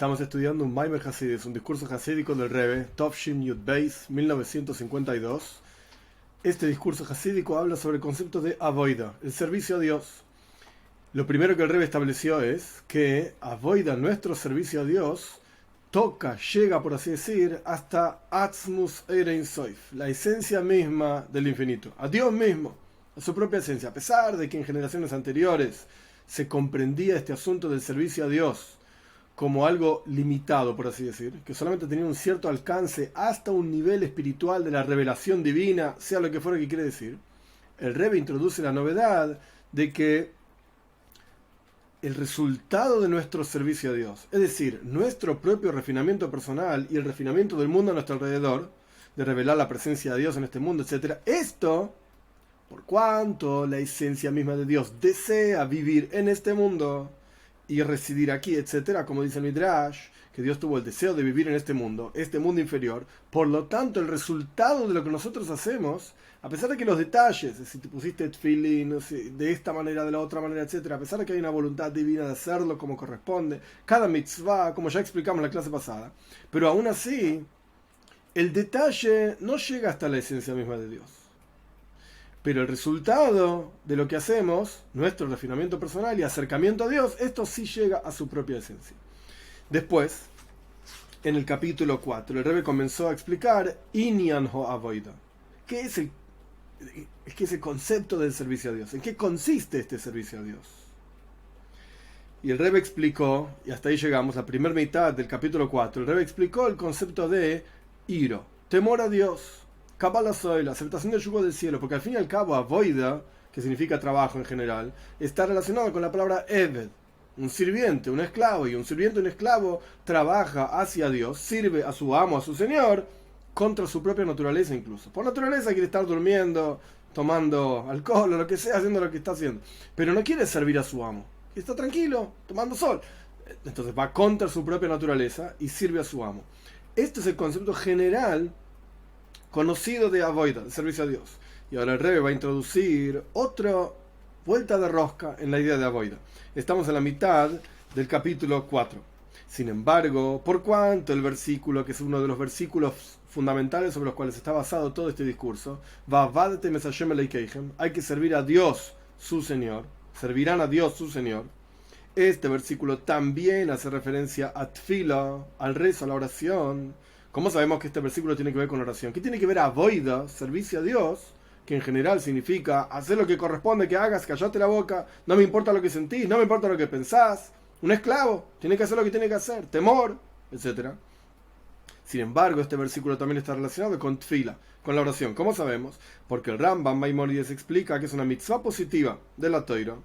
Estamos estudiando un Maimer Hasidis, un discurso hasídico del Rebbe, Tovshin Yud Beis, 1952. Este discurso hasídico habla sobre el concepto de Avoida, el servicio a Dios. Lo primero que el Rebbe estableció es que Avoida, nuestro servicio a Dios, llega, por así decir, hasta Atzmus Erein Soif, la esencia misma del infinito, a Dios mismo, a su propia esencia. A pesar de que en generaciones anteriores se comprendía este asunto del servicio a Dios como algo limitado, por así decir, que solamente tenía un cierto alcance hasta un nivel espiritual de la revelación divina, sea lo que fuera que quiere decir, el Rebbe introduce la novedad de que el resultado de nuestro servicio a Dios, es decir, nuestro propio refinamiento personal y el refinamiento del mundo a nuestro alrededor, de revelar la presencia de Dios en este mundo, etc., esto, por cuanto la esencia misma de Dios desea vivir en este mundo y residir aquí, etcétera, como dice el Midrash, que Dios tuvo el deseo de vivir en este mundo inferior. Por lo tanto, el resultado de lo que nosotros hacemos, a pesar de que los detalles, si te pusiste tefilín, de esta manera, de la otra manera, etcétera, a pesar de que hay una voluntad divina de hacerlo como corresponde, cada mitzvah, como ya explicamos en la clase pasada, pero aún así, el detalle no llega hasta la esencia misma de Dios. Pero el resultado de lo que hacemos, nuestro refinamiento personal y acercamiento a Dios, esto sí llega a su propia esencia. Después, en el capítulo 4, el Rebbe comenzó a explicar Inyan Ho-Avoida. ¿Qué es el concepto del servicio a Dios? ¿En qué consiste este servicio a Dios? Y el Rebbe explicó, y hasta ahí llegamos, la primera mitad del capítulo 4, el Rebbe explicó el concepto de Iro, temor a Dios. Kabbalah soy la aceptación del yugo del cielo, porque al fin y al cabo avoida, que significa trabajo en general, está relacionado con la palabra eved, un sirviente, un esclavo, y un sirviente, un esclavo trabaja hacia Dios, sirve a su amo, a su señor, contra su propia naturaleza incluso. Por naturaleza quiere estar durmiendo, tomando alcohol o lo que sea, haciendo lo que está haciendo, pero no quiere servir a su amo, está tranquilo, tomando sol. Entonces va contra su propia naturaleza y sirve a su amo. Este es el concepto general conocido de Avoida, de servicio a Dios. Y ahora el Rebbe va a introducir otra vuelta de rosca en la idea de Avoida. Estamos en la mitad del capítulo 4. Sin embargo, por cuanto el versículo, que es uno de los versículos fundamentales sobre los cuales está basado todo este discurso, hay que servir a Dios su Señor, servirán a Dios su Señor. Este versículo también hace referencia a Tfila, al rezo, a la oración. ¿Cómo sabemos que este versículo tiene que ver con oración? ¿Qué tiene que ver Avoida, servicio a Dios? Que en general significa hacer lo que corresponde que hagas, callate la boca, no me importa lo que sentís, no me importa lo que pensás. Un esclavo tiene que hacer lo que tiene que hacer, temor, etc. Sin embargo, este versículo también está relacionado con Tfila, con la oración. ¿Cómo sabemos? Porque el Rambam Maimónides explica que es una mitzvah positiva de la Torá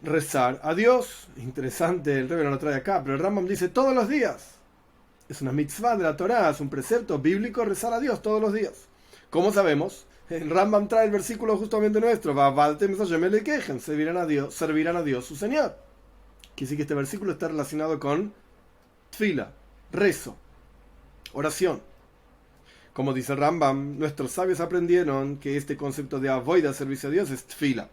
rezar a Dios. Interesante, el Rebbe no lo trae acá, pero el Rambam dice todos los días. Es una mitzvah de la Torá, es un precepto bíblico rezar a Dios todos los días. ¿Cómo sabemos? El Rambam trae el versículo justamente nuestro, servirán a Dios su Señor. Quiere decir que este versículo está relacionado con tfila, rezo, oración. Como dice el Rambam, nuestros sabios aprendieron que este concepto de avoida, servicio a Dios, es tfila.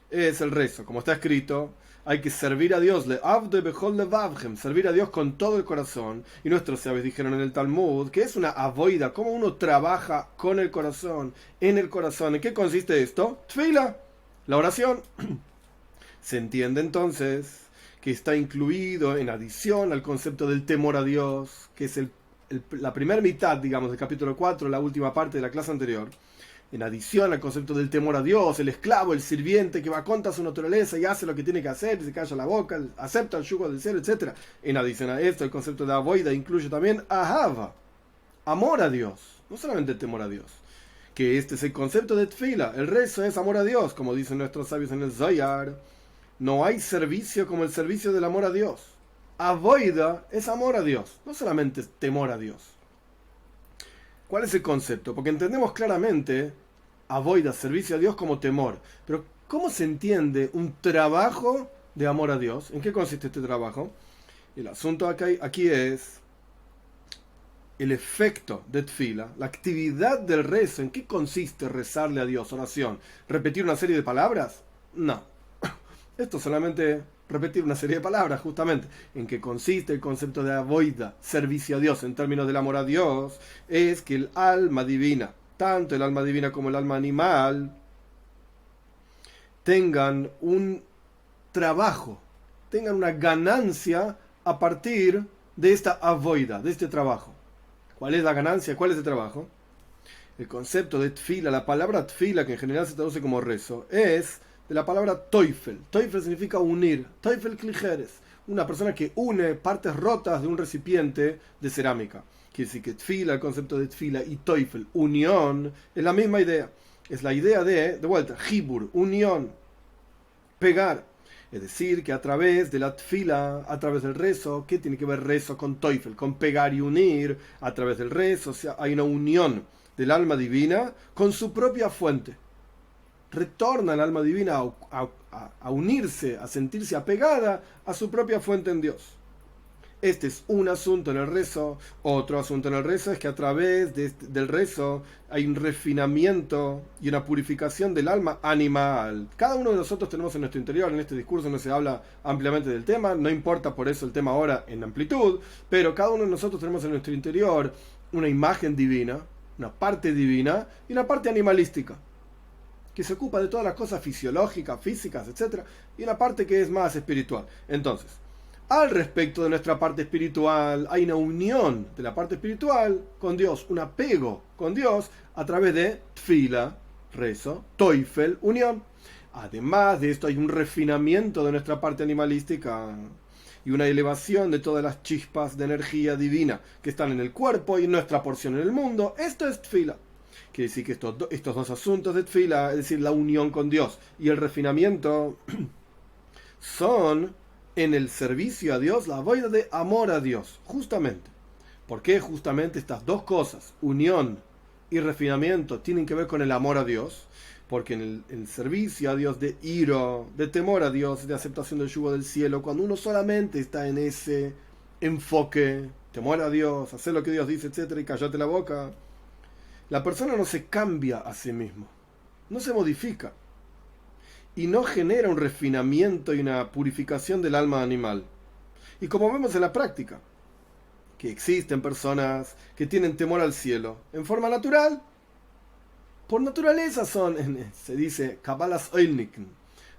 Es el rezo, como está escrito, hay que servir a Dios, servir a Dios con todo el corazón. Y nuestros sabios dijeron en el Talmud que es una avoida, cómo uno trabaja con el corazón, en el corazón. ¿En qué consiste esto? Tfila, la oración. Se entiende entonces que está incluido en adición al concepto del temor a Dios, que es la primera mitad, digamos, del capítulo 4, la última parte de la clase anterior. En adición al concepto del temor a Dios, el esclavo, el sirviente que va contra su naturaleza y hace lo que tiene que hacer, se calla la boca, acepta el yugo del cielo, etc. En adición a esto, el concepto de avoida incluye también ahava, amor a Dios, no solamente el temor a Dios. Que este es el concepto de tfila, el rezo es amor a Dios, como dicen nuestros sabios en el Zohar. No hay servicio como el servicio del amor a Dios. Avoida es amor a Dios, no solamente temor a Dios. ¿Cuál es el concepto? Porque entendemos claramente avoida, servicio a Dios, como temor. Pero ¿cómo se entiende un trabajo de amor a Dios? ¿En qué consiste este trabajo? El asunto aquí es el efecto de tfila, la actividad del rezo. ¿En qué consiste rezarle a Dios, oración? ¿Repetir una serie de palabras? No. Esto solamente repetir una serie de palabras justamente. ¿En qué consiste el concepto de avoida, servicio a Dios en términos del amor a Dios? Es que el alma divina, tanto el alma divina como el alma animal, tengan un trabajo, tengan una ganancia a partir de esta avoida, de este trabajo. ¿Cuál es la ganancia? ¿Cuál es el trabajo? El concepto de tfila, la palabra tfila, que en general se traduce como rezo, es de la palabra toifel. Toifel significa unir. Toifel klijeres, una persona que une partes rotas de un recipiente de cerámica. Quiere decir que tfila, el concepto de tfila, y toifel, unión, es la misma idea. Es la idea de vuelta, jibur, unión, pegar. Es decir, que a través de la tfila, a través del rezo, ¿qué tiene que ver rezo con toifel? Con pegar y unir, a través del rezo, o sea, hay una unión del alma divina con su propia fuente. Retorna el alma divina a unirse, a sentirse apegada a su propia fuente en Dios. Este es un asunto en el rezo. Otro asunto en el rezo es que a través del rezo hay un refinamiento y una purificación del alma animal. Cada uno de nosotros tenemos en nuestro interior, en este discurso no se habla ampliamente del tema, no importa por eso el tema ahora en amplitud, pero cada uno de nosotros tenemos en nuestro interior una imagen divina, una parte divina y una parte animalística, que se ocupa de todas las cosas fisiológicas, físicas, etc. Y una parte que es más espiritual. Entonces, al respecto de nuestra parte espiritual, hay una unión de la parte espiritual con Dios, un apego con Dios a través de tfila, rezo, toifel, unión. Además de esto hay un refinamiento de nuestra parte animalística y una elevación de todas las chispas de energía divina que están en el cuerpo y en nuestra porción en el mundo. Esto es tfila. Quiere decir que estos dos asuntos de tfila, es decir, la unión con Dios y el refinamiento, son en el servicio a Dios, la avoida de amor a Dios, justamente. ¿Por qué justamente estas dos cosas, unión y refinamiento, tienen que ver con el amor a Dios? Porque en el servicio a Dios de iro, de temor a Dios, de aceptación del yugo del cielo, cuando uno solamente está en ese enfoque, temor a Dios, hacer lo que Dios dice, etcétera, y cállate la boca, la persona no se cambia a sí mismo, no se modifica y no genera un refinamiento y una purificación del alma animal. Y como vemos en la práctica, que existen personas que tienen temor al cielo en forma natural, por naturaleza son, se dice, Kabbalas Oilniken,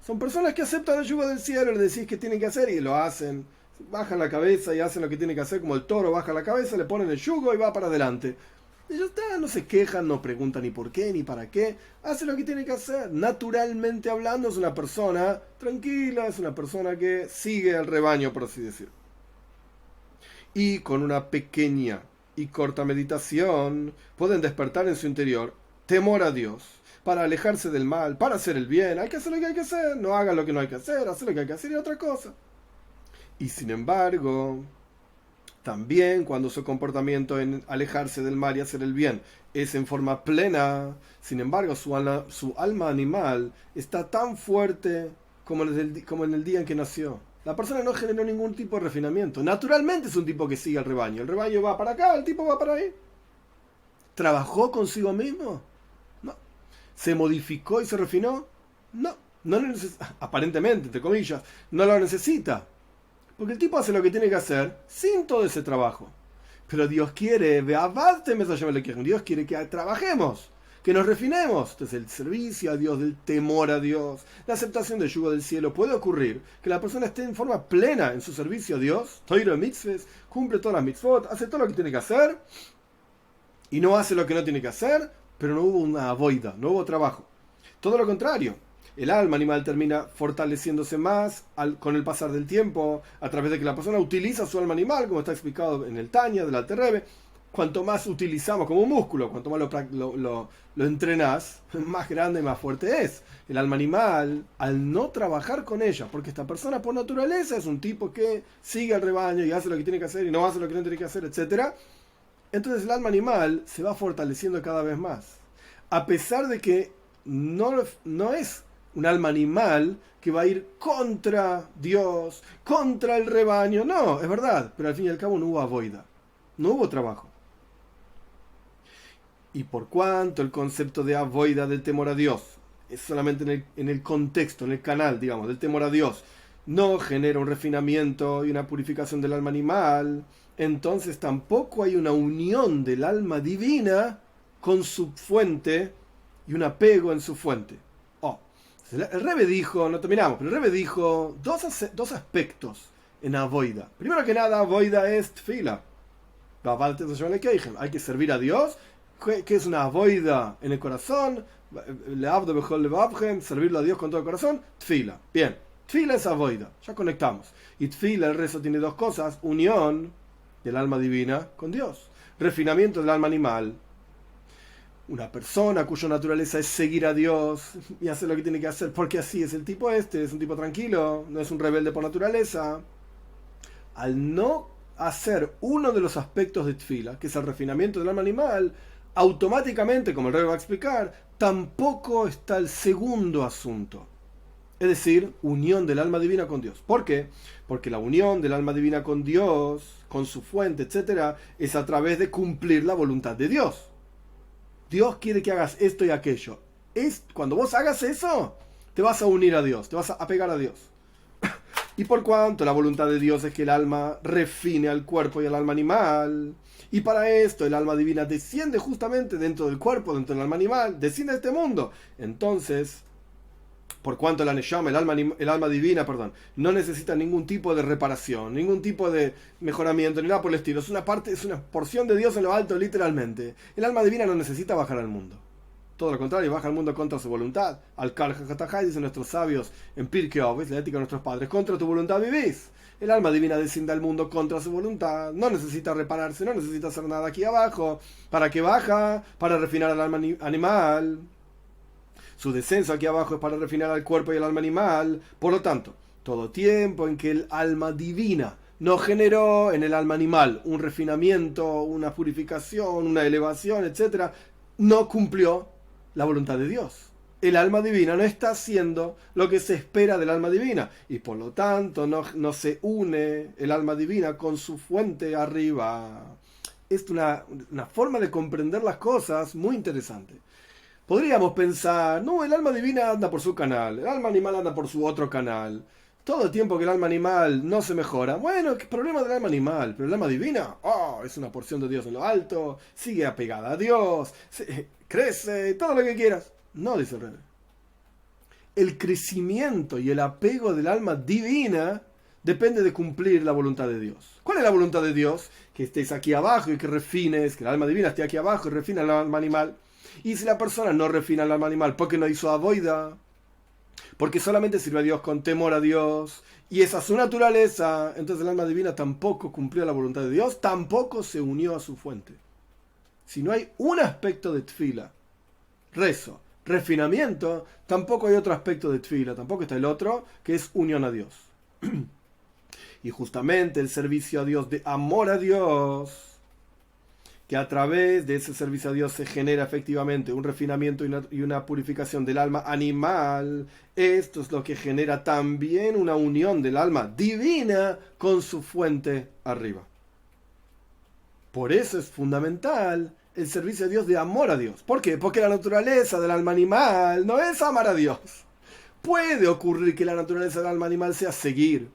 son personas que aceptan el yugo del cielo, le decís que tienen que hacer y lo hacen, bajan la cabeza y hacen lo que tienen que hacer, como el toro baja la cabeza, le ponen el yugo y va para adelante. Ellos no se quejan, no preguntan ni por qué, ni para qué, hace lo que tiene que hacer. Naturalmente hablando, es una persona tranquila, es una persona que sigue al rebaño, por así decirlo. Y con una pequeña y corta meditación, pueden despertar en su interior temor a Dios, para alejarse del mal, para hacer el bien. Hay que hacer lo que hay que hacer, no hagan lo que no hay que hacer lo que hay que hacer y otra cosa. Y sin embargo, también cuando su comportamiento en alejarse del mal y hacer el bien es en forma plena, sin embargo su alma animal está tan fuerte como en el día en que nació. La persona no generó ningún tipo de refinamiento. Naturalmente es un tipo que sigue al rebaño. El rebaño va para acá, el tipo va para ahí. ¿Trabajó consigo mismo? No. ¿Se modificó y se refinó? No. Aparentemente, entre comillas, no lo necesita. Porque el tipo hace lo que tiene que hacer sin todo ese trabajo. Pero Dios quiere, Dios quiere que trabajemos, que nos refinemos. Entonces el servicio a Dios, del temor a Dios, la aceptación del yugo del cielo, puede ocurrir que la persona esté en forma plena en su servicio a Dios, Toiro mitzvahs, cumple todas las mitzvot, hace todo lo que tiene que hacer, y no hace lo que no tiene que hacer, pero no hubo una avoida, no hubo trabajo. Todo lo contrario. El alma animal termina fortaleciéndose más con el pasar del tiempo, a través de que la persona utiliza su alma animal, como está explicado en el Tanya del Alter Rebbe. Cuanto más utilizamos como un músculo, cuanto más lo entrenás, más grande y más fuerte es. El alma animal, al no trabajar con ella, porque esta persona por naturaleza es un tipo que sigue al rebaño y hace lo que tiene que hacer y no hace lo que no tiene que hacer, etc. Entonces el alma animal se va fortaleciendo cada vez más. A pesar de que no es un alma animal que va a ir contra Dios, contra el rebaño. No, es verdad, pero al fin y al cabo no hubo avoida, no hubo trabajo. Y por cuanto el concepto de avoida del temor a Dios es solamente en el contexto, en el canal, digamos, del temor a Dios, no genera un refinamiento y una purificación del alma animal, entonces tampoco hay una unión del alma divina con su fuente y un apego en su fuente. Oh, el Rebbe dijo, no terminamos, pero el Rebbe dijo dos aspectos en Avoida. Primero que nada, Avoida es tfila. Hay que servir a Dios, que es una Avoida en el corazón, servirlo a Dios con todo el corazón, tfila. Bien, tfila es Avoida, ya conectamos. Y tfila, el rezo, tiene dos cosas: unión del alma divina con Dios, refinamiento del alma animal. Una persona cuya naturaleza es seguir a Dios y hacer lo que tiene que hacer, porque así es el tipo es un tipo tranquilo, no es un rebelde por naturaleza. Al no hacer uno de los aspectos de tfila, que es el refinamiento del alma animal, automáticamente, como el Rebbe va a explicar, tampoco está el segundo asunto. Es decir, unión del alma divina con Dios. ¿Por qué? Porque la unión del alma divina con Dios, con su fuente, etc., es a través de cumplir la voluntad de Dios. Dios quiere que hagas esto y aquello. Cuando vos hagas eso, te vas a unir a Dios, te vas a apegar a Dios. Y por cuanto la voluntad de Dios es que el alma refine al cuerpo y al alma animal, y para esto el alma divina desciende justamente dentro del cuerpo, dentro del alma animal, desciende a este mundo. Entonces, por cuanto la Neshama, el alma divina, no necesita ningún tipo de reparación, ningún tipo de mejoramiento, ni nada por el estilo. Es una porción de Dios en lo alto, literalmente. El alma divina no necesita bajar al mundo. Todo lo contrario, baja al mundo contra su voluntad. Al-Kal Hakatajai, dicen nuestros sabios en Pirkei Avos, la ética de nuestros padres: contra tu voluntad vivís. El alma divina desciende al mundo contra su voluntad. No necesita repararse, no necesita hacer nada aquí abajo. ¿Para qué baja? Para refinar al alma animal. Su descenso aquí abajo es para refinar al cuerpo y al alma animal. Por lo tanto, todo tiempo en que el alma divina no generó en el alma animal un refinamiento, una purificación, una elevación, etc., no cumplió la voluntad de Dios. El alma divina no está haciendo lo que se espera del alma divina, y por lo tanto no se une el alma divina con su fuente arriba. Es una forma de comprender las cosas muy interesante. Podríamos pensar, no, el alma divina anda por su canal, el alma animal anda por su otro canal. Todo el tiempo que el alma animal no se mejora, bueno, ¿qué problema del alma animal? Pero el alma divina, es una porción de Dios en lo alto, sigue apegada a Dios, crece, todo lo que quieras. No, dice el Rebbe. El crecimiento y el apego del alma divina depende de cumplir la voluntad de Dios. ¿Cuál es la voluntad de Dios? Que estés aquí abajo y que refines, que el alma divina esté aquí abajo y refina el alma animal. Y si la persona no refina el alma animal porque no hizo avoida, porque solamente sirve a Dios con temor a Dios, y esa es su naturaleza, entonces el alma divina tampoco cumplió la voluntad de Dios, tampoco se unió a su fuente. Si no hay un aspecto de tfila, rezo, refinamiento, tampoco hay otro aspecto de tfila, tampoco está el otro, que es unión a Dios. Y justamente el servicio a Dios, de amor a Dios, que a través de ese servicio a Dios se genera efectivamente un refinamiento y una purificación del alma animal. Esto es lo que genera también una unión del alma divina con su fuente arriba. Por eso es fundamental el servicio a Dios de amor a Dios. ¿Por qué? Porque la naturaleza del alma animal no es amar a Dios. Puede ocurrir que la naturaleza del alma animal sea seguir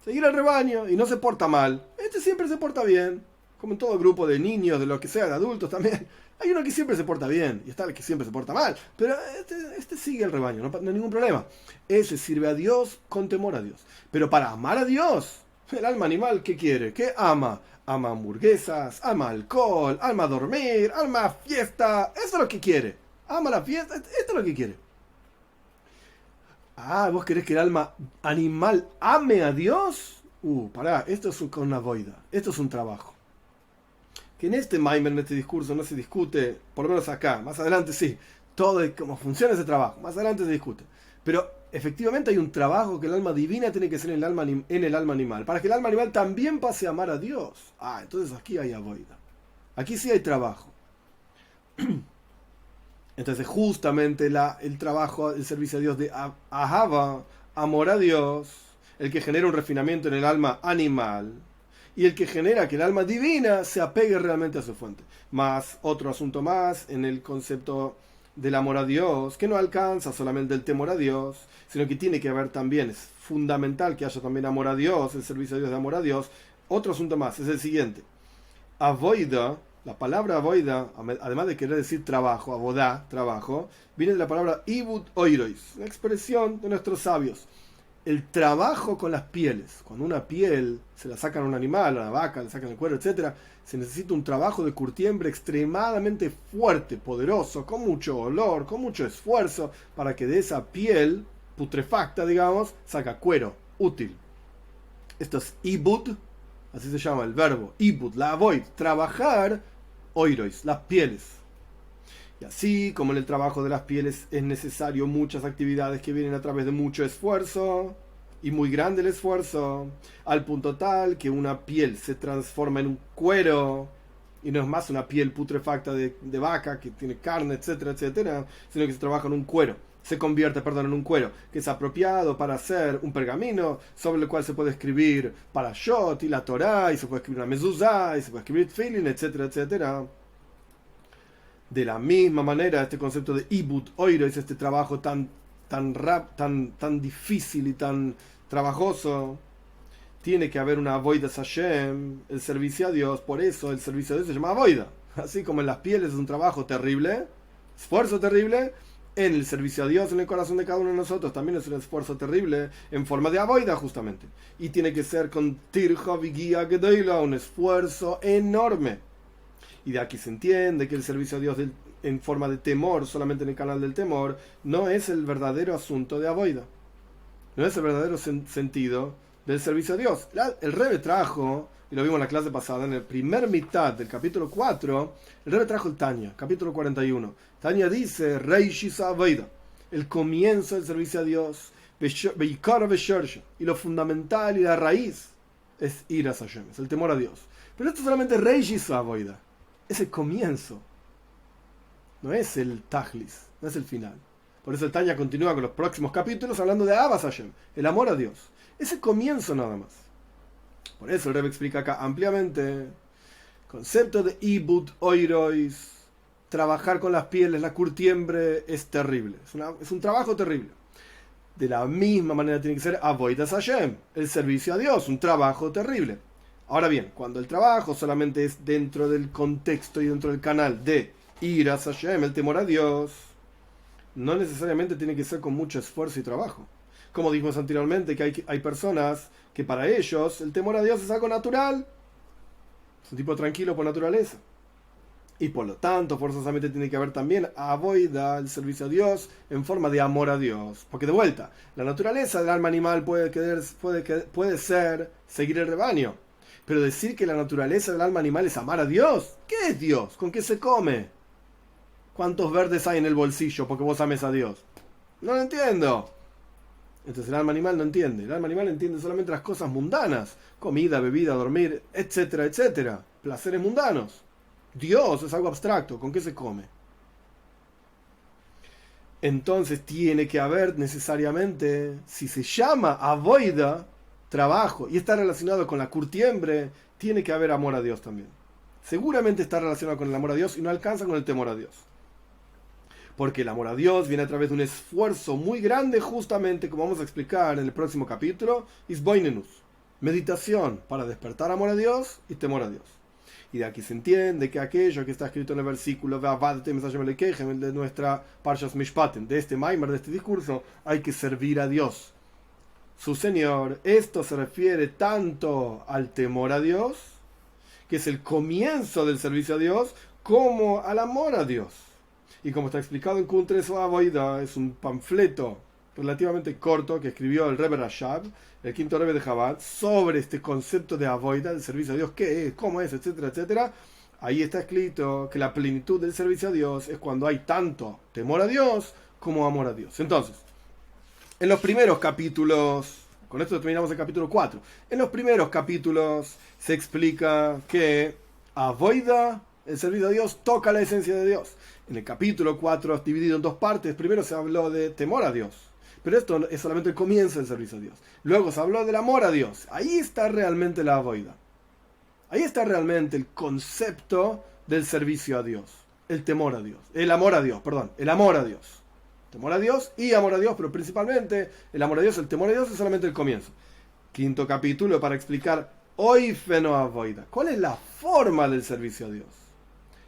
al rebaño, y no se porta mal. Este siempre se porta bien. Como en todo grupo de niños, de lo que sea, de adultos también. Hay uno que siempre se porta bien, y está el que siempre se porta mal. Pero este sigue el rebaño, no hay ningún problema. Ese sirve a Dios con temor a Dios. Pero para amar a Dios, el alma animal, ¿qué quiere? ¿Qué ama? Ama hamburguesas, ama alcohol, ama dormir, ama fiesta. Eso es lo que quiere. Ama la fiesta, esto es lo que quiere. ¿Vos querés que el alma animal ame a Dios? Pará, esto es con una voida. Esto es un trabajo. Que en este Maimer, en este discurso, no se discute, por lo menos acá, más adelante sí, todo cómo funciona ese trabajo, más adelante se discute. Pero efectivamente hay un trabajo que el alma divina tiene que ser en el alma animal, para que el alma animal también pase a amar a Dios. Entonces aquí hay avoida. Aquí sí hay trabajo. Entonces justamente el trabajo, el servicio a Dios de Ahava, amor a Dios, el que genera un refinamiento en el alma animal, y el que genera que el alma divina se apegue realmente a su fuente. Más otro asunto más en el concepto del amor a Dios, que no alcanza solamente el temor a Dios, sino que tiene que haber también, es fundamental que haya también amor a Dios, el servicio a Dios de amor a Dios. Otro asunto más, es el siguiente. Avoida, la palabra avoida, además de querer decir trabajo, avodá, trabajo, viene de la palabra ibut oirois, una expresión de nuestros sabios. El trabajo con las pieles. Cuando una piel se la sacan a un animal, a una vaca, le sacan el cuero, etc., se necesita un trabajo de curtiembre extremadamente fuerte, poderoso, con mucho olor, con mucho esfuerzo, para que de esa piel putrefacta, digamos, saca cuero útil. Esto es ibud, así se llama el verbo, ibud, la avoid, trabajar, oirois, las pieles. Y así como en el trabajo de las pieles es necesario muchas actividades que vienen a través de mucho esfuerzo, y muy grande el esfuerzo, al punto tal que una piel se transforma en un cuero, y no es más una piel putrefacta de vaca que tiene carne, etcétera, etcétera, sino que se trabaja en un cuero. Se convierte, en un cuero que es apropiado para hacer un pergamino sobre el cual se puede escribir Parashot y la Torá, y se puede escribir una mezuzá, y se puede escribir tefilin, etcétera, etcétera. De la misma manera, este concepto de ibut oiro es este trabajo tan difícil y tan trabajoso. Tiene que haber una avoida Hashem, el servicio a Dios. Por eso el servicio a Dios se llama avoida. Así como en las pieles es un trabajo terrible, esfuerzo terrible, en el servicio a Dios, en el corazón de cada uno de nosotros, también es un esfuerzo terrible en forma de avoida, justamente. Y tiene que ser con tirja vigia gedoila, un esfuerzo enorme. Y de aquí se entiende que el servicio a Dios en forma de temor, solamente en el canal del temor, no es el verdadero asunto de avoida. No es el verdadero sentido del servicio a Dios. El Rebbe trajo, y lo vimos en la clase pasada, en el primer mitad del capítulo 4, el Rebbe trajo el Tanya, capítulo 41. Tanya dice, Reishis avoida, el comienzo del servicio a Dios, y lo fundamental y la raíz es ir a Hashem, es el temor a Dios. Pero esto solamente Reishis avoida. Es el comienzo, no es el tajlis, no es el final. Por eso el Tanya continúa con los próximos capítulos hablando de Abbas Hashem, el amor a Dios. Es el comienzo nada más. Por eso el Rebbe explica acá ampliamente concepto de ibut oirois, trabajar con las pieles, la curtiembre, es terrible, es un trabajo terrible. De la misma manera tiene que ser avodas Hashem, el servicio a Dios, un trabajo terrible. Ahora bien, cuando el trabajo solamente es dentro del contexto y dentro del canal de ir a Hashem, el temor a Dios, no necesariamente tiene que ser con mucho esfuerzo y trabajo. Como dijimos anteriormente, que hay personas que para ellos el temor a Dios es algo natural, es un tipo tranquilo por naturaleza. Y por lo tanto, forzosamente tiene que haber también avoida, el servicio a Dios, en forma de amor a Dios. Porque de vuelta, la naturaleza del alma animal puede ser seguir el rebaño. Pero decir que la naturaleza del alma animal es amar a Dios, ¿qué es Dios? ¿Con qué se come? ¿Cuántos verdes hay en el bolsillo porque vos ames a Dios? No lo entiendo. Entonces el alma animal no entiende. El alma animal entiende solamente las cosas mundanas. Comida, bebida, dormir, etcétera, etcétera. Placeres mundanos. Dios es algo abstracto. ¿Con qué se come? Entonces tiene que haber necesariamente, si se llama avoida, trabajo, y está relacionado con la curtiembre, tiene que haber amor a Dios también. Seguramente está relacionado con el amor a Dios y no alcanza con el temor a Dios. Porque el amor a Dios viene a través de un esfuerzo muy grande, justamente, como vamos a explicar en el próximo capítulo, isboinenus, meditación para despertar amor a Dios y temor a Dios. Y de aquí se entiende que aquello que está escrito en el versículo de nuestra Parshas Mishpatim, de este Maimer, de este discurso, hay que servir a Dios, su Señor. Esto se refiere tanto al temor a Dios, que es el comienzo del servicio a Dios, como al amor a Dios. Y como está explicado en Kuntres o Avoida, es un panfleto relativamente corto que escribió el Rebbe Rashab, el quinto Rebbe de Chabad, sobre este concepto de Avoida, del servicio a Dios, qué es, cómo es, etcétera, etcétera. Ahí está escrito que la plenitud del servicio a Dios es cuando hay tanto temor a Dios como amor a Dios. Entonces, en los primeros capítulos, con esto terminamos el capítulo 4, en los primeros capítulos se explica que Avoida, el servicio a Dios, toca la esencia de Dios. En el capítulo 4, dividido en dos partes, primero se habló de temor a Dios, pero esto es solamente el comienzo del servicio a Dios. Luego se habló del amor a Dios. Ahí está realmente la avoida. Ahí está realmente el concepto del servicio a Dios. el temor a Dios. El amor a Dios, perdón. El amor a Dios. Temor a Dios y amor a Dios, pero principalmente el amor a Dios, el temor a Dios es solamente el comienzo. Quinto capítulo para explicar Oifeno Avoida. ¿Cuál es la forma del servicio a Dios?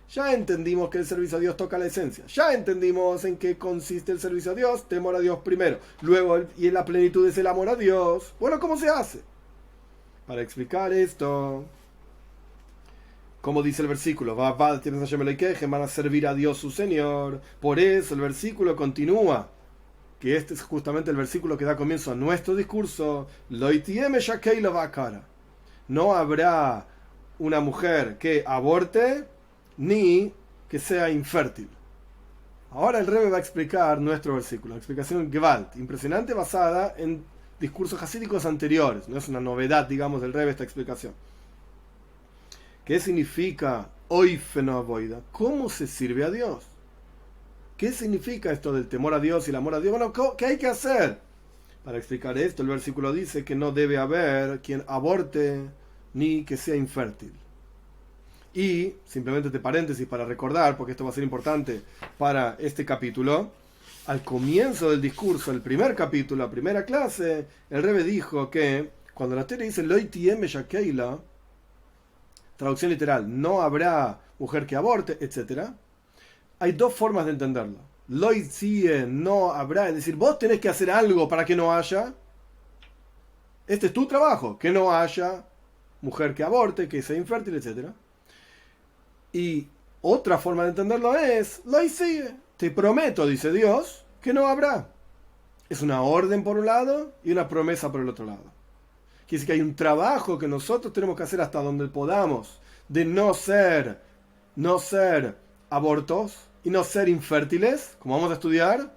Ya entendimos que el servicio a Dios toca la esencia. Ya entendimos en qué consiste el servicio a Dios. Temor a Dios primero. Luego, y en la plenitud es el amor a Dios. Bueno, ¿cómo se hace? Para explicar esto, como dice el versículo, van a servir a Dios su Señor. Por eso el versículo continúa, que este es justamente el versículo que da comienzo a nuestro discurso. No habrá una mujer que aborte ni que sea infértil. Ahora el Rebbe va a explicar nuestro versículo, una explicación Gewalt, impresionante, basada en discursos hasídicos anteriores. No es una novedad, digamos, del Rebbe esta explicación. ¿Qué significa Oifeno Avoida? ¿Cómo se sirve a Dios? ¿Qué significa esto del temor a Dios y el amor a Dios? Bueno, ¿qué hay que hacer? Para explicar esto, el versículo dice que no debe haber quien aborte ni que sea infértil. Y, simplemente de paréntesis para recordar, porque esto va a ser importante para este capítulo, al comienzo del discurso, el primer capítulo, la primera clase, el Rebbe dijo que cuando la Torá dice Lo tiem meshakeila, traducción literal, no habrá mujer que aborte, etc., hay dos formas de entenderlo. Lo tzie, no habrá, es decir, vos tenés que hacer algo para que no haya. Este es tu trabajo, que no haya mujer que aborte, que sea infértil, etc. Y otra forma de entenderlo es, lo sigue. Te prometo, dice Dios, que no habrá. Es una orden por un lado y una promesa por el otro lado. Quiere decir que hay un trabajo que nosotros tenemos que hacer hasta donde podamos, de no ser abortos y no ser infértiles, como vamos a estudiar.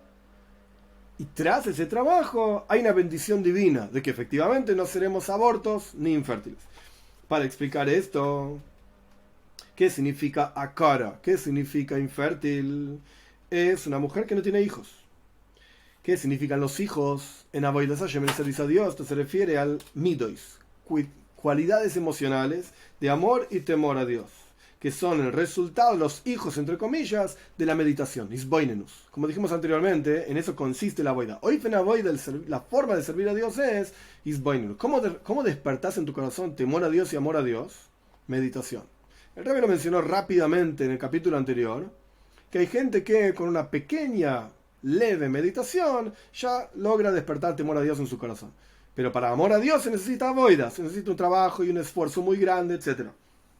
Y tras ese trabajo hay una bendición divina de que efectivamente no seremos abortos ni infértiles. Para explicar esto, ¿qué significa akara? ¿Qué significa infértil? Es una mujer que no tiene hijos. ¿Qué significan los hijos? En Avodas Hashem, en el servicio a Dios, esto se refiere al midois, cualidades emocionales de amor y temor a Dios, que son el resultado, los hijos, entre comillas, de la meditación, isboinenus. Como dijimos anteriormente, en eso consiste la avoida. Hoy en avoida, la forma de servir a Dios es isboinenus. ¿Cómo despertás en tu corazón temor a Dios y amor a Dios? Meditación. El Rebbe lo mencionó rápidamente en el capítulo anterior, que hay gente que con una pequeña, leve meditación ya logra despertar temor a Dios en su corazón. Pero para amor a Dios se necesita avoida, se necesita un trabajo y un esfuerzo muy grande, etc.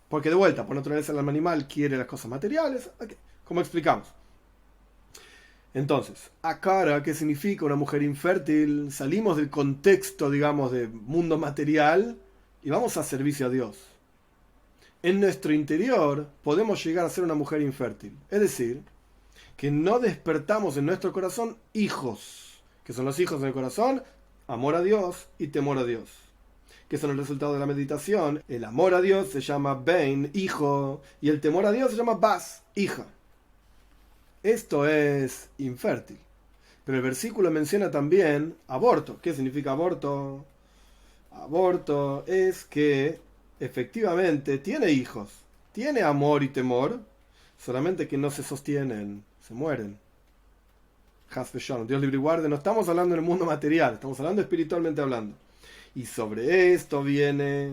Porque de vuelta, por naturaleza el alma animal quiere las cosas materiales, okay, como explicamos. Entonces, akara, ¿qué significa una mujer infértil? Salimos del contexto, digamos, de mundo material y vamos a servicio a Dios. En nuestro interior podemos llegar a ser una mujer infértil. Es decir, que no despertamos en nuestro corazón hijos. ¿Qué son los hijos en el corazón? Amor a Dios y temor a Dios. ¿Qué son el resultado de la meditación? El amor a Dios se llama Ben, hijo, y el temor a Dios se llama Bas, hija. Esto es infértil. Pero el versículo menciona también aborto. ¿Qué significa aborto? Aborto es que efectivamente tiene hijos, tiene amor y temor, solamente que no se sostienen, se mueren. Dios libre y guarde, no estamos hablando en el mundo material, estamos hablando espiritualmente hablando. Y sobre esto viene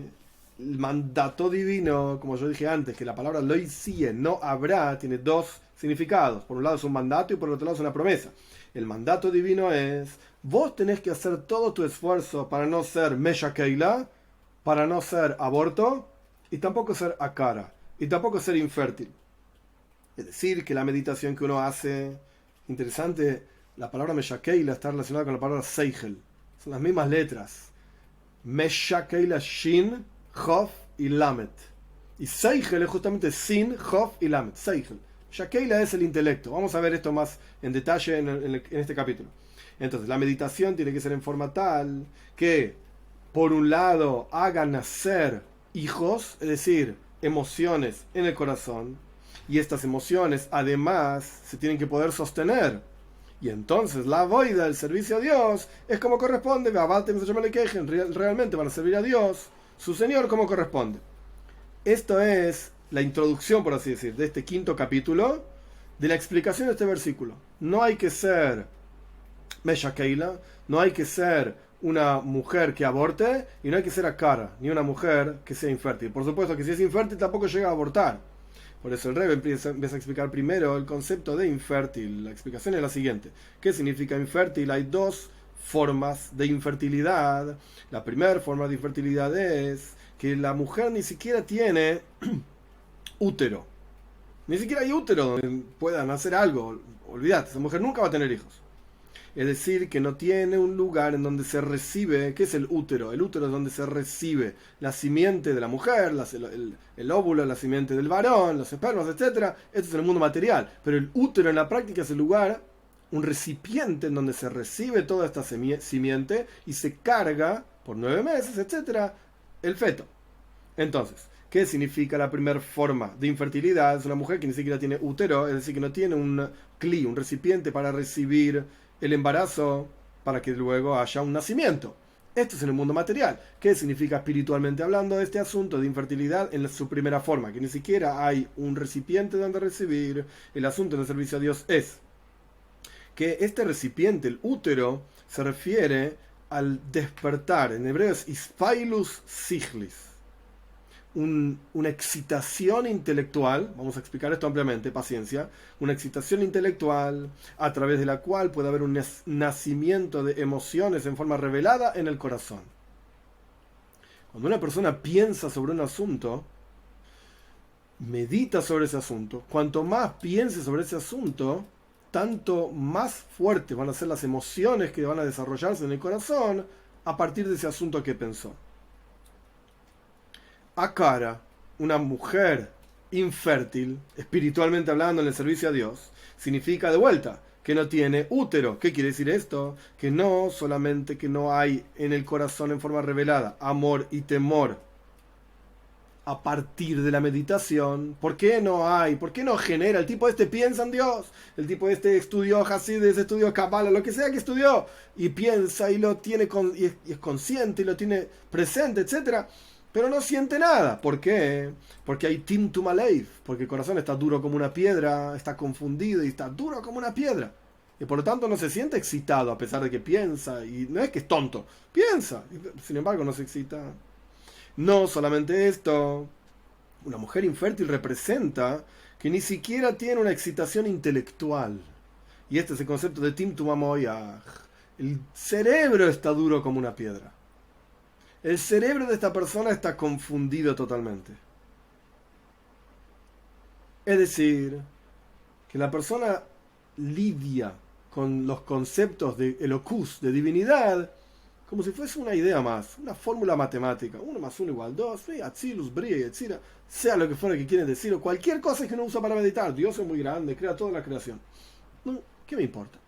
el mandato divino, como yo dije antes, que la palabra lo sigue, no habrá, tiene dos significados. Por un lado es un mandato y por el otro lado es una promesa. El mandato divino es, vos tenés que hacer todo tu esfuerzo para no ser Mesha Keila, para no ser aborto, y tampoco ser akara, y tampoco ser infértil. Es decir, que la meditación que uno hace, interesante, la palabra Mesha Keila está relacionada con la palabra Seichel. Son las mismas letras. Mesha Keila, Shin, Hof y Lamet. Y Seichel es justamente Sin, Hof y Lamet. Seichel. Shakeila es el intelecto. Vamos a ver esto más en detalle en este capítulo. Entonces, la meditación tiene que ser en forma tal que, por un lado, haga nacer hijos, es decir, emociones en el corazón, y estas emociones, además, se tienen que poder sostener. Y entonces, la avoida, el servicio a Dios, es como corresponde. Realmente van a servir a Dios, su Señor, como corresponde. Esto es la introducción, por así decir, de este quinto capítulo, de la explicación de este versículo. No hay que ser Mesha Keila, no hay que ser una mujer que aborte y no hay que ser Akara, ni una mujer que sea infértil. Por supuesto que si es infértil tampoco llega a abortar. Por eso el Rebbe empieza a explicar primero el concepto de infértil. La explicación es la siguiente. ¿Qué significa infértil? Hay dos formas de infertilidad. La primera forma de infertilidad es que la mujer ni siquiera tiene útero. Ni siquiera hay útero donde puedan hacer algo. Olvídate, esa mujer nunca va a tener hijos. Es decir, que no tiene un lugar en donde se recibe. ¿Qué es el útero? El útero es donde se recibe la simiente de la mujer, el óvulo, la simiente del varón, los espermas, etc. Esto es en el mundo material. Pero el útero en la práctica es el lugar, un recipiente en donde se recibe toda esta simiente y se carga por 9 meses, etc. el feto. Entonces, ¿qué significa la primera forma de infertilidad? Es una mujer que ni siquiera tiene útero, es decir, que no tiene un recipiente para recibir el embarazo para que luego haya un nacimiento. Esto es en el mundo material. ¿Qué significa espiritualmente hablando este asunto de infertilidad en su primera forma? Que ni siquiera hay un recipiente donde recibir. El asunto en el servicio a Dios es que este recipiente, el útero, se refiere al despertar. En hebreo es Ispailus Sichlis. Una excitación intelectual, vamos a explicar esto ampliamente, paciencia, una excitación intelectual a través de la cual puede haber un nacimiento de emociones en forma revelada en el corazón. Cuando una persona piensa sobre un asunto, medita sobre ese asunto, cuanto más piense sobre ese asunto, tanto más fuertes van a ser las emociones que van a desarrollarse en el corazón a partir de ese asunto que pensó. Akara, una mujer infértil, espiritualmente hablando en el servicio a Dios, significa de vuelta que no tiene útero. ¿Qué quiere decir esto? Que no solamente que no hay en el corazón en forma revelada amor y temor a partir de la meditación. ¿Por qué no hay? ¿Por qué no genera? El tipo este piensa en Dios. El tipo este estudió Hasidus, estudió Kabbalah, lo que sea que estudió, y piensa y lo tiene y es consciente y lo tiene presente, etcétera. Pero no siente nada. ¿Por qué? Porque hay Timtum Aleif, porque el corazón está duro como una piedra, está confundido y está duro como una piedra. Y por lo tanto no se siente excitado a pesar de que piensa. Y no es que es tonto, piensa. Sin embargo no se excita. No solamente esto. Una mujer infértil representa que ni siquiera tiene una excitación intelectual. Y este es el concepto de Timtum Amoyach. El cerebro está duro como una piedra. El cerebro de esta persona está confundido totalmente. Es decir, que la persona lidia con los conceptos de Elokus, de divinidad, como si fuese una idea más, una fórmula matemática. 1 más 1 igual 2, Atzilus, Bria, etc. Sea lo que fuera que quieren decir, o cualquier cosa que no usa para meditar. Dios es muy grande, crea toda la creación. No, ¿qué me importa?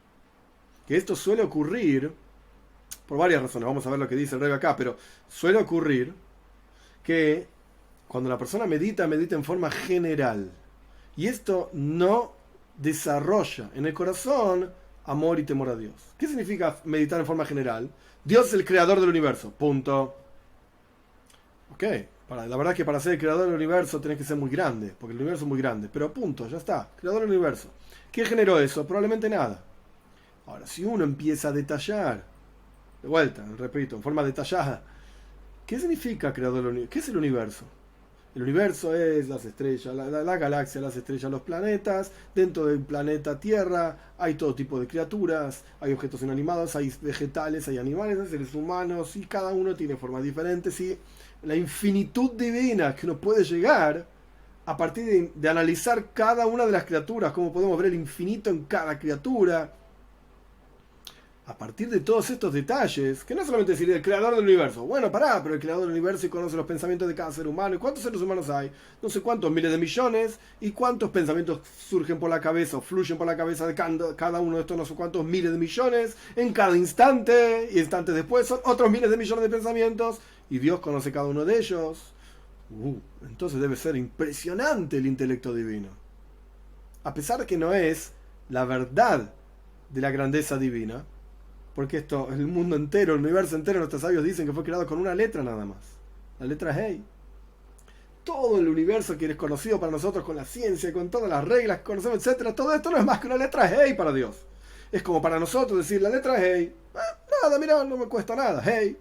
Que esto suele ocurrir por varias razones. Vamos a ver lo que dice el Rebbe acá, pero suele ocurrir que cuando la persona medita en forma general, y esto no desarrolla en el corazón amor y temor a Dios. ¿Qué significa meditar en forma general? Dios es el creador del universo, punto. Ok, la verdad es que para ser el creador del universo tenés que ser muy grande, porque el universo es muy grande, pero punto, ya está, creador del universo. ¿Qué generó eso? Probablemente nada. Ahora, si uno empieza a detallar, de vuelta, repito, en forma detallada, ¿qué significa creador del universo? ¿Qué es el universo? El universo es las estrellas, la galaxia, las estrellas, los planetas. Dentro del planeta Tierra hay todo tipo de criaturas, hay objetos inanimados, hay vegetales, hay animales, hay seres humanos, y cada uno tiene formas diferentes. Y la infinitud divina que uno puede llegar a partir de analizar cada una de las criaturas, cómo podemos ver el infinito en cada criatura. A partir de todos estos detalles, que no solamente decir el creador del universo, bueno, pero el creador del universo y conoce los pensamientos de cada ser humano. ¿Y cuántos seres humanos hay? No sé cuántos, miles de millones. ¿Y cuántos pensamientos surgen por la cabeza o fluyen por la cabeza de cada uno de estos no sé cuántos miles de millones en cada instante? Y instantes después son otros miles de millones de pensamientos. Y Dios conoce cada uno de ellos. Entonces debe ser impresionante el intelecto divino. A pesar de que no es la verdad de la grandeza divina, porque esto, el mundo entero, el universo entero, nuestros sabios dicen que fue creado con una letra nada más. La letra Hey. todo el universo que es conocido para nosotros con la ciencia, con todas las reglas que conocemos, etcétera, todo esto no es más que una letra hey para Dios. Es como para nosotros decir la letra hey, nada, mira, no me cuesta nada, hey.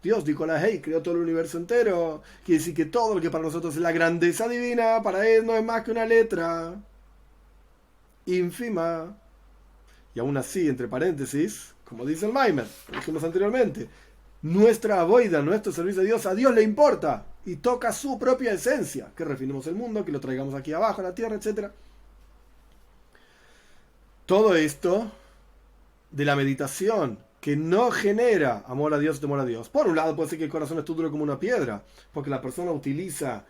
Dios dijo la hey, creó todo el universo entero. Quiere decir que todo lo que para nosotros es la grandeza divina, para él no es más que una letra ínfima. Y aún así, entre paréntesis, como dice el Maimer, lo dijimos anteriormente, nuestra avoida, nuestro servicio a Dios le importa y toca su propia esencia, que refinemos el mundo, que lo traigamos aquí abajo, a la tierra, etc. Todo esto de la meditación que no genera amor a Dios y temor a Dios. Por un lado puede ser que el corazón esté duro como una piedra, porque la persona utiliza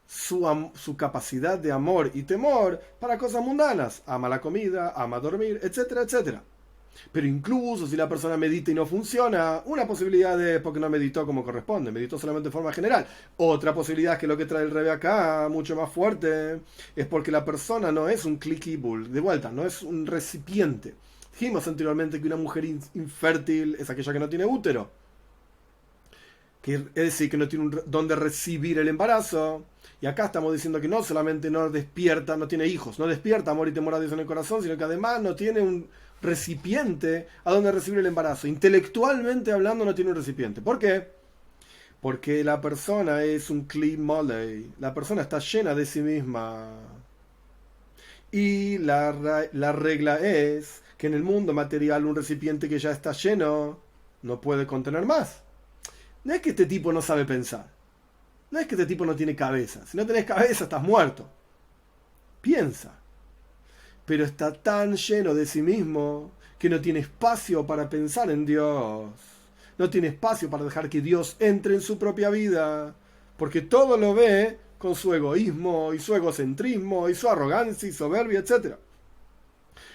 su capacidad de amor y temor para cosas mundanas. Ama la comida, ama dormir, etcétera, etcétera. Pero incluso si la persona medita y no funciona, una posibilidad es porque no meditó como corresponde, meditó solamente de forma general. Otra posibilidad, que es lo que trae el Rebbe acá, mucho más fuerte, es porque la persona no es un clickable, de vuelta, no es un recipiente. Dijimos anteriormente que una mujer infértil es aquella que no tiene útero, que es decir, que no tiene un don de recibir el embarazo. Y acá estamos diciendo que no solamente no despierta, no tiene hijos, no despierta amor y temor a Dios en el corazón, sino que además no tiene un recipiente a donde recibir el embarazo. Intelectualmente hablando no tiene un recipiente. ¿Por qué? Porque la persona es un kli molei, la persona está llena de sí misma. Y la regla es que en el mundo material un recipiente que ya está lleno no puede contener más. No es que este tipo no sabe pensar, no es que este tipo no tiene cabeza. Si no tenés cabeza estás muerto. Piensa. Pero está tan lleno de sí mismo que no tiene espacio para pensar en Dios. No tiene espacio para dejar que Dios entre en su propia vida, porque todo lo ve con su egoísmo y su egocentrismo y su arrogancia y soberbia, etc.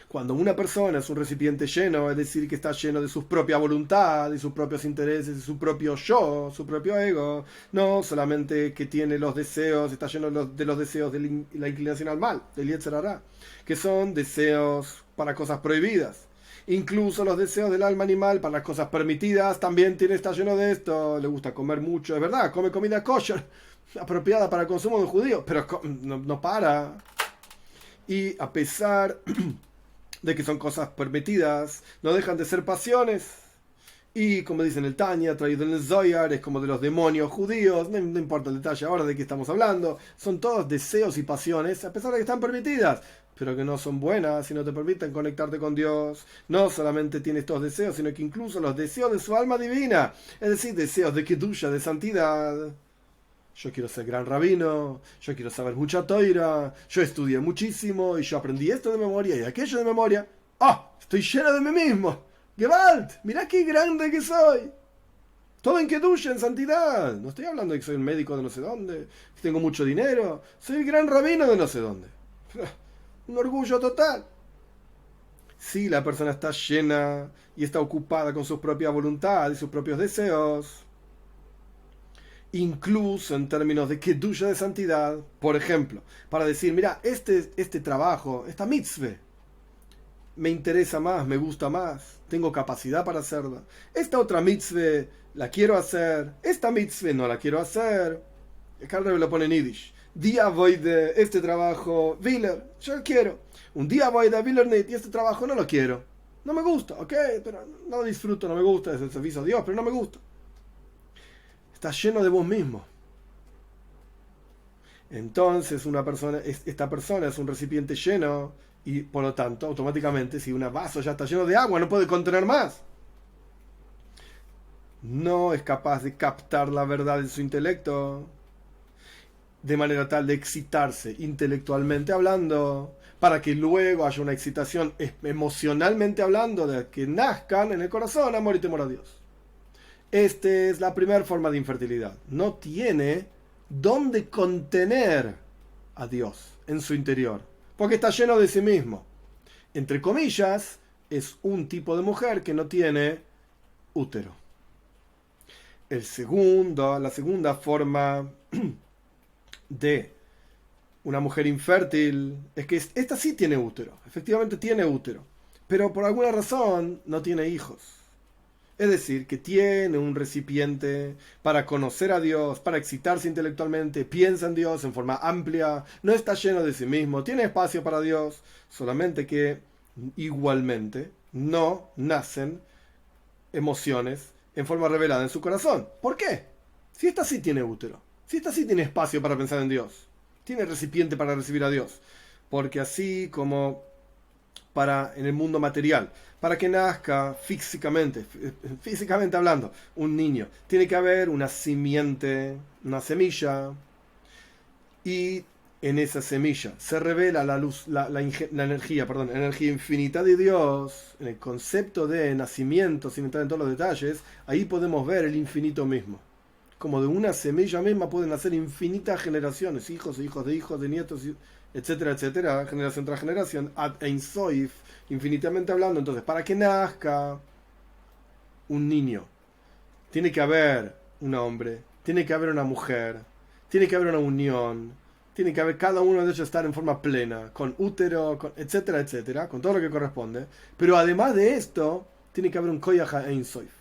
Cuando una persona es un recipiente lleno, es decir, que está lleno de su propia voluntad, de sus propios intereses, de su propio yo, su propio ego, no solamente que tiene los deseos, está lleno de los deseos de la inclinación al mal, del Yetzer Hará, que son deseos para cosas prohibidas. Incluso los deseos del alma animal para las cosas permitidas también está lleno de esto. Le gusta comer mucho, es verdad, come comida kosher, apropiada para el consumo de judíos, pero no para. Y a pesar de que son cosas permitidas, no dejan de ser pasiones. Y como dicen el Tanya, traído en el Zohar, es como de los demonios judíos, no importa el detalle ahora de qué estamos hablando, son todos deseos y pasiones, a pesar de que están permitidas, pero que no son buenas y no te permiten conectarte con Dios. No solamente tienes estos deseos, sino que incluso los deseos de su alma divina, es decir, deseos de kedusha, de santidad. Yo quiero ser gran rabino, yo quiero saber mucha toira, yo estudié muchísimo y yo aprendí esto de memoria y aquello de memoria. ¡Ah! Estoy lleno de mí mismo. ¡Gewalt! ¡Mirá qué grande que soy! Todo en kedusha, en santidad. No estoy hablando de que soy un médico de no sé dónde, que tengo mucho dinero. Soy el gran rabino de no sé dónde. Un orgullo total. Si la persona está llena y está ocupada con su propia voluntad y sus propios deseos, incluso en términos de kedusha, de santidad, por ejemplo, para decir, mira, este trabajo, esta mitzvah, me interesa más, me gusta más, tengo capacidad para hacerla. Esta otra mitzvah la quiero hacer, esta mitzvah no la quiero hacer. Acá el Rebbe lo pone en Yiddish. Día voy de este trabajo, Willer, yo lo quiero. Un día voy de Willer Net y este trabajo no lo quiero. No me gusta, ok, pero no lo disfruto, no me gusta, es el servicio a Dios, pero no me gusta. Estás lleno de vos mismo. Entonces esta persona es un recipiente lleno y por lo tanto automáticamente si un vaso ya está lleno de agua no puede contener más. No es capaz de captar la verdad en su intelecto de manera tal de excitarse intelectualmente hablando para que luego haya una excitación emocionalmente hablando, de que nazcan en el corazón amor y temor a Dios. Esta es la primera forma de infertilidad. No tiene dónde contener a Dios en su interior, porque está lleno de sí mismo. Entre comillas, es un tipo de mujer que no tiene útero. La segunda forma de una mujer infértil es que esta sí tiene útero, efectivamente tiene útero, pero por alguna razón no tiene hijos. Es decir, que tiene un recipiente para conocer a Dios, para excitarse intelectualmente, piensa en Dios en forma amplia, no está lleno de sí mismo, tiene espacio para Dios, solamente que igualmente no nacen emociones en forma revelada en su corazón. ¿Por qué? Si esta sí tiene útero, si esta sí tiene espacio para pensar en Dios, tiene recipiente para recibir a Dios, porque así como para en el mundo material, para que nazca físicamente hablando, un niño, tiene que haber una simiente, una semilla, y en esa semilla se revela la luz, la energía, perdón, la energía infinita de Dios, en el concepto de nacimiento, sin entrar en todos los detalles, ahí podemos ver el infinito mismo. Como de una semilla misma pueden nacer infinitas generaciones, hijos e hijos, de nietos, etcétera, etcétera, generación tras generación, ad ein soif, infinitamente hablando. Entonces, para que nazca un niño, tiene que haber un hombre, tiene que haber una mujer, tiene que haber una unión, tiene que haber cada uno de ellos estar en forma plena, con útero, etcétera, etcétera, con todo lo que corresponde. Pero además de esto, tiene que haber un koyach ein soif.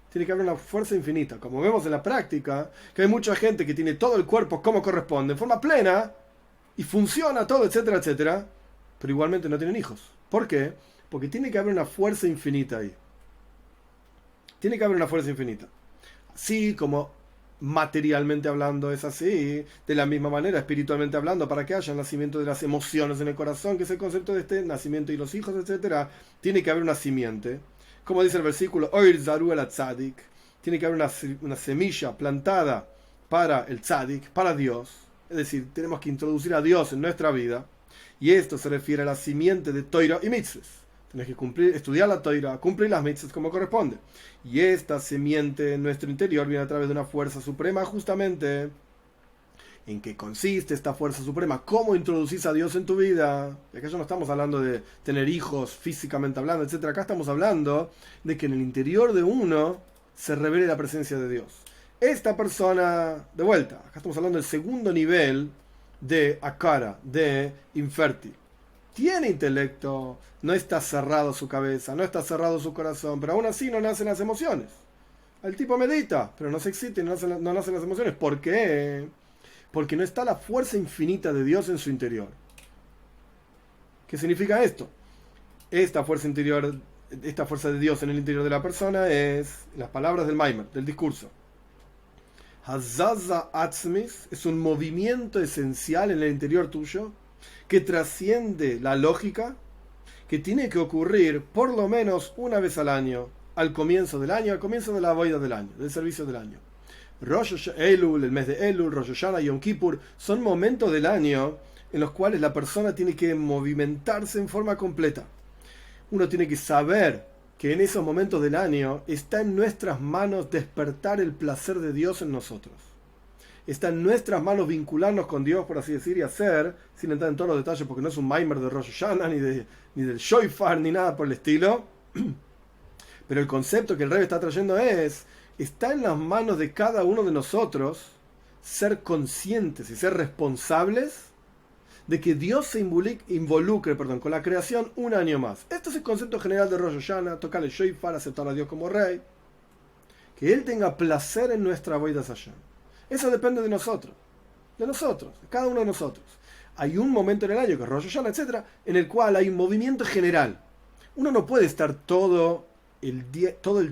Tiene que haber una fuerza infinita. Como vemos en la práctica, que hay mucha gente que tiene todo el cuerpo como corresponde, en forma plena, y funciona todo, etcétera, etcétera, pero igualmente no tienen hijos. ¿Por qué? Porque tiene que haber una fuerza infinita ahí. Tiene que haber una fuerza infinita. Así como materialmente hablando es así, de la misma manera, espiritualmente hablando, para que haya el nacimiento de las emociones en el corazón, que es el concepto de este nacimiento y los hijos, etcétera, tiene que haber una simiente. Como dice el versículo, Oir Zaru el Tzadik, tiene que haber una semilla plantada para el Tzadik, para Dios. Es decir, tenemos que introducir a Dios en nuestra vida. Y esto se refiere a la simiente de Toira y Mitzvahs. Tienes que estudiar la Toira, cumplir las Mitzvahs como corresponde. Y esta simiente en nuestro interior viene a través de una fuerza suprema, justamente. ¿En qué consiste esta fuerza suprema? ¿Cómo introducís a Dios en tu vida? Y acá ya no estamos hablando de tener hijos físicamente hablando, etc. Acá estamos hablando de que en el interior de uno se revele la presencia de Dios. Esta persona, de vuelta, acá estamos hablando del segundo nivel de akara, de infértil. Tiene intelecto, no está cerrado su cabeza, no está cerrado su corazón, pero aún así no nacen las emociones. El tipo medita, pero no se excita, no nacen las emociones. ¿Por qué? Porque no está la fuerza infinita de Dios en su interior. ¿Qué significa esto? Esta fuerza interior, esta fuerza de Dios en el interior de la persona es, las palabras del Maimer, del discurso. Hazaza Atzmis es un movimiento esencial en el interior tuyo que trasciende la lógica, que tiene que ocurrir por lo menos una vez al año, al comienzo del año, al comienzo de la boida del año, del servicio del año. Rosh Elul, el mes de Elul, Rosh Hashanah y Yom Kippur son momentos del año en los cuales la persona tiene que movimentarse en forma completa. Uno tiene que saber que en esos momentos del año está en nuestras manos despertar el placer de Dios en nosotros. Está en nuestras manos vincularnos con Dios, por así decir, y hacer, sin entrar en todos los detalles, porque no es un Maimer de Rosh Hashanah, ni del Shoifar, ni nada por el estilo. Pero el concepto que el Rebbe está trayendo está en las manos de cada uno de nosotros ser conscientes y ser responsables de que Dios se involucre con la creación un año más. Este es el concepto general de Rosh Hashanah, tocar el Shoifar, aceptar a Dios como Rey. Que Él tenga placer en nuestra Avodas Hashem. Eso depende de nosotros, de cada uno de nosotros. Hay un momento en el año, que es Rosh Hashanah, etc., en el cual hay un movimiento general. Uno no puede estar todo el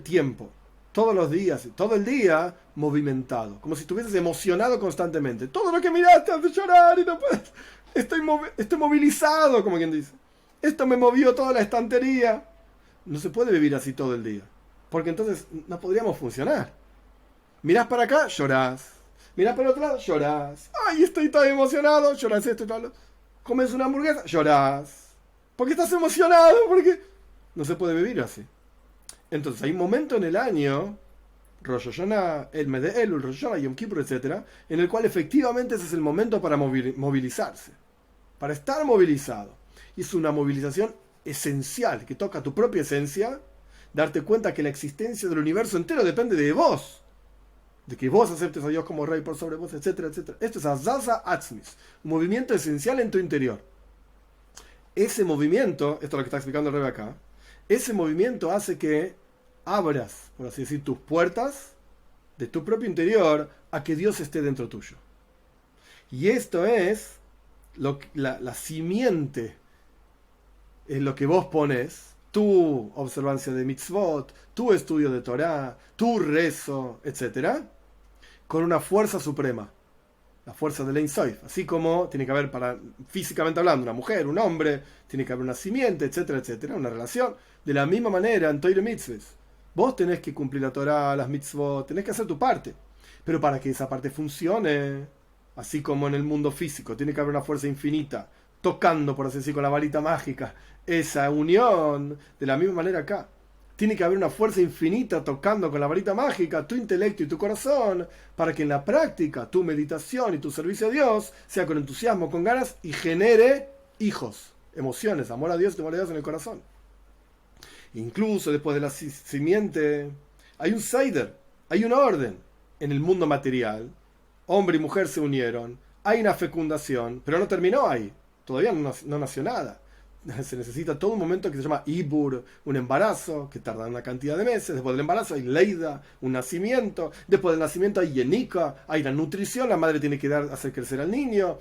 tiempo, todos los días, todo el día movimentado, como si estuvieses emocionado constantemente. Todo lo que miraste hace llorar y no puedes. Estoy movilizado, como quien dice. Esto me movió toda la estantería. No se puede vivir así todo el día, porque entonces no podríamos funcionar. Mirás para acá, llorás. Mirás para el otro lado, llorás. Ay, estoy tan emocionado, llorás esto y tal. Comes una hamburguesa, llorás. ¿Por qué estás emocionado? Porque no se puede vivir así. Entonces hay un momento en el año, Rosh Hashanah, el mes de Elul, Rosh Hashanah, Yom Kippur, etc., en el cual efectivamente ese es el momento para movilizarse, para estar movilizado. Y es una movilización esencial, que toca tu propia esencia, darte cuenta que la existencia del universo entero depende de vos, de que vos aceptes a Dios como Rey por sobre vos, etcétera, etcétera. Esto es Azaza Atzmis, un movimiento esencial en tu interior. Ese movimiento, esto es lo que está explicando el Rebbe acá, ese movimiento hace que abras, por así decir, tus puertas de tu propio interior a que Dios esté dentro tuyo. Y esto es la simiente, es lo que vos pones, tu observancia de mitzvot, tu estudio de Torah, tu rezo, etc., con una fuerza suprema, la fuerza del Ein Sof. Así como tiene que haber, físicamente hablando, una mujer, un hombre, tiene que haber una simiente, etcétera, etcétera, una relación. De la misma manera, en Torah Mitzvahs, vos tenés que cumplir la Torah, las mitzvot, tenés que hacer tu parte. Pero para que esa parte funcione, así como en el mundo físico, tiene que haber una fuerza infinita, tocando, por así decir, con la varita mágica, esa unión, de la misma manera acá. Tiene que haber una fuerza infinita tocando con la varita mágica tu intelecto y tu corazón, para que en la práctica tu meditación y tu servicio a Dios sea con entusiasmo, con ganas, y genere hijos, emociones, amor a Dios y temor a Dios en el corazón. Incluso después de la simiente hay un seider, hay un orden en el mundo material. Hombre y mujer se unieron, hay una fecundación, pero no terminó ahí, todavía no nació nada. Se necesita todo un momento que se llama Ibur, un embarazo, que tarda una cantidad de meses. Después del embarazo hay Leida, un nacimiento. Después del nacimiento hay Yenika, hay la nutrición, la madre tiene que hacer crecer al niño.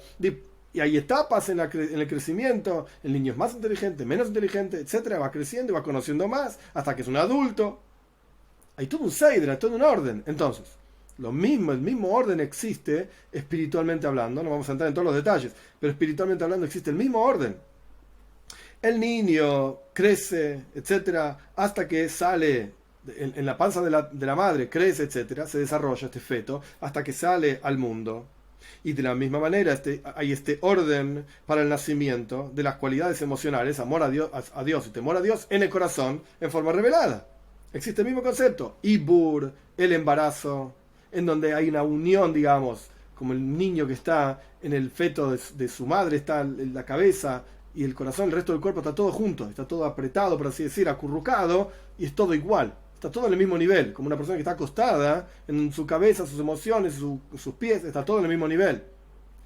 Y hay etapas en el crecimiento. El niño es más inteligente, menos inteligente, etcétera. Va creciendo y va conociendo más hasta que es un adulto. Hay todo un seidra, todo un orden. Entonces, el mismo orden existe espiritualmente hablando. No vamos a entrar en todos los detalles, pero espiritualmente hablando existe el mismo orden. El niño crece, etcétera, hasta que sale en la panza de la madre, crece, etcétera, se desarrolla este feto, hasta que sale al mundo. Y de la misma manera hay este orden para el nacimiento de las cualidades emocionales, amor a Dios y temor a Dios en el corazón, en forma revelada. Existe el mismo concepto, Ibur, el embarazo, en donde hay una unión, digamos, como el niño que está en el feto de su madre, está en la cabeza, y el corazón, el resto del cuerpo está todo junto, está todo apretado, por así decir, acurrucado, y es todo igual, está todo en el mismo nivel, como una persona que está acostada, en su cabeza, sus emociones, sus pies, está todo en el mismo nivel.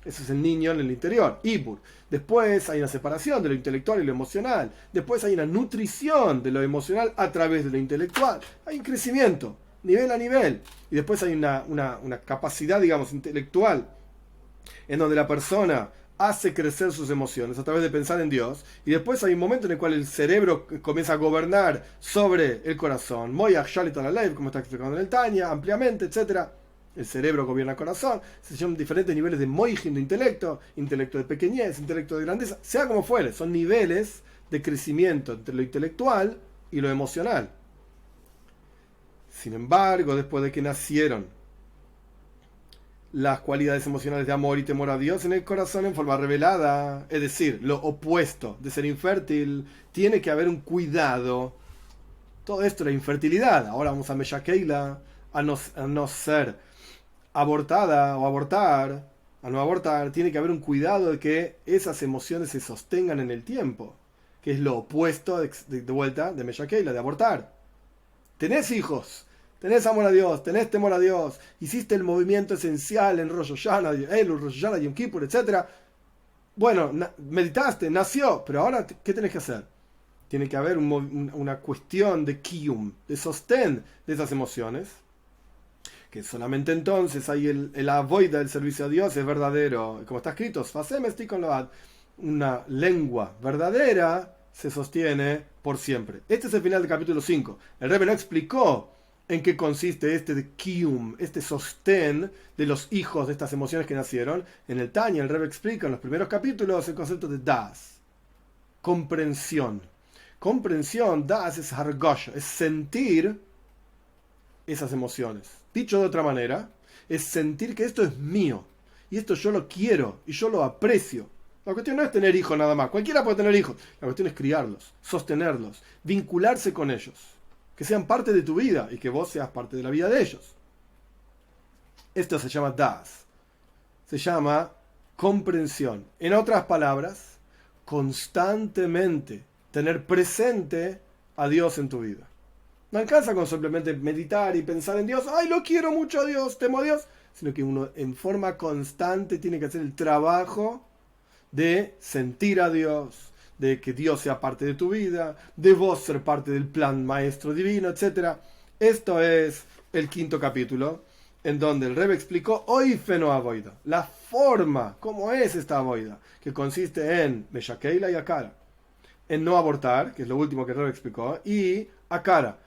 Ese es el niño en el interior, Ibur. Después hay una separación de lo intelectual y lo emocional. Después hay una nutrición de lo emocional a través de lo intelectual. Hay un crecimiento, nivel a nivel. Y después hay una capacidad, digamos, intelectual, en donde la persona hace crecer sus emociones a través de pensar en Dios, y después hay un momento en el cual el cerebro comienza a gobernar sobre el corazón, Moyach Shalit Alalev, como está explicando en el Tanya, ampliamente, etc. El cerebro gobierna el corazón, se llaman diferentes niveles de Moijin, de intelecto de pequeñez, intelecto de grandeza, sea como fuere, son niveles de crecimiento entre lo intelectual y lo emocional. Sin embargo, después de que nacieron las cualidades emocionales de amor y temor a Dios en el corazón en forma revelada, es decir, lo opuesto de ser infértil, tiene que haber un cuidado. Todo esto es la infertilidad. Ahora vamos a Meshakeila, a no ser abortada o abortar, a no abortar, tiene que haber un cuidado de que esas emociones se sostengan en el tiempo, que es lo opuesto de vuelta de Meshakeila, de abortar. Tenés hijos, tenés amor a Dios, tenés temor a Dios, hiciste el movimiento esencial en Rosh Hashanah, Elul, Rosh Hashanah, Yom Kippur, etc. Bueno, meditaste, nació, pero ahora, ¿qué tenés que hacer? Tiene que haber una cuestión de kiyum, de sostén de esas emociones, que solamente entonces hay el avoida del servicio a Dios, es verdadero. Como está escrito, una lengua verdadera se sostiene por siempre. Este es el final del capítulo 5. El Rebbe no explicó en qué consiste este de kiyum, este sostén de los hijos de estas emociones que nacieron. En el Tanya, el Rebbe explica en los primeros capítulos el concepto de das, comprensión. Comprensión, das es hargosh, es sentir esas emociones. Dicho de otra manera, es sentir que esto es mío, y esto yo lo quiero, y yo lo aprecio. La cuestión no es tener hijos nada más, cualquiera puede tener hijos. La cuestión es criarlos, sostenerlos, vincularse con ellos, que sean parte de tu vida y que vos seas parte de la vida de ellos. Esto se llama das, se llama comprensión. En otras palabras, constantemente tener presente a Dios en tu vida. No alcanza con simplemente meditar y pensar en Dios, ¡ay, lo quiero mucho a Dios, temo a Dios! Sino que uno en forma constante tiene que hacer el trabajo de sentir a Dios, de que Dios sea parte de tu vida, de vos ser parte del plan maestro divino, etc. Esto es el quinto capítulo, en donde el Rebbe explicó Oifeno Avoida, la forma, cómo es esta Avoida, que consiste en Meshakeila y Akara, en no abortar, que es lo último que el Rebbe explicó, y Akara,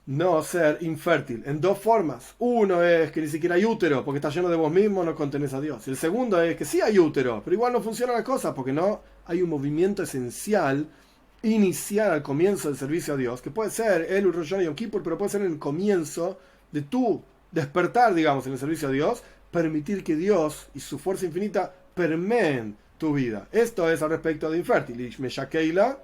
no ser infértil, en dos formas. Uno es que ni siquiera hay útero, porque está lleno de vos mismo, no contenés a Dios. El segundo es que sí hay útero, pero igual no funciona la cosa, porque no hay un movimiento esencial, inicial al comienzo del servicio a Dios, que puede ser el Rosh Hashanah y Yom Kippur, pero puede ser en el comienzo de tu despertar, digamos, en el servicio a Dios, permitir que Dios y su fuerza infinita permeen tu vida. Esto es al respecto de infértil. Y Meshakeila,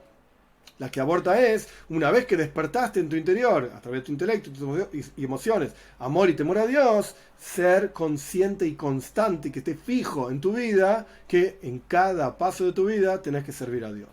la que aborta es, una vez que despertaste en tu interior, a través de tu intelecto y emociones, amor y temor a Dios, ser consciente y constante, que esté fijo en tu vida, que en cada paso de tu vida tenés que servir a Dios.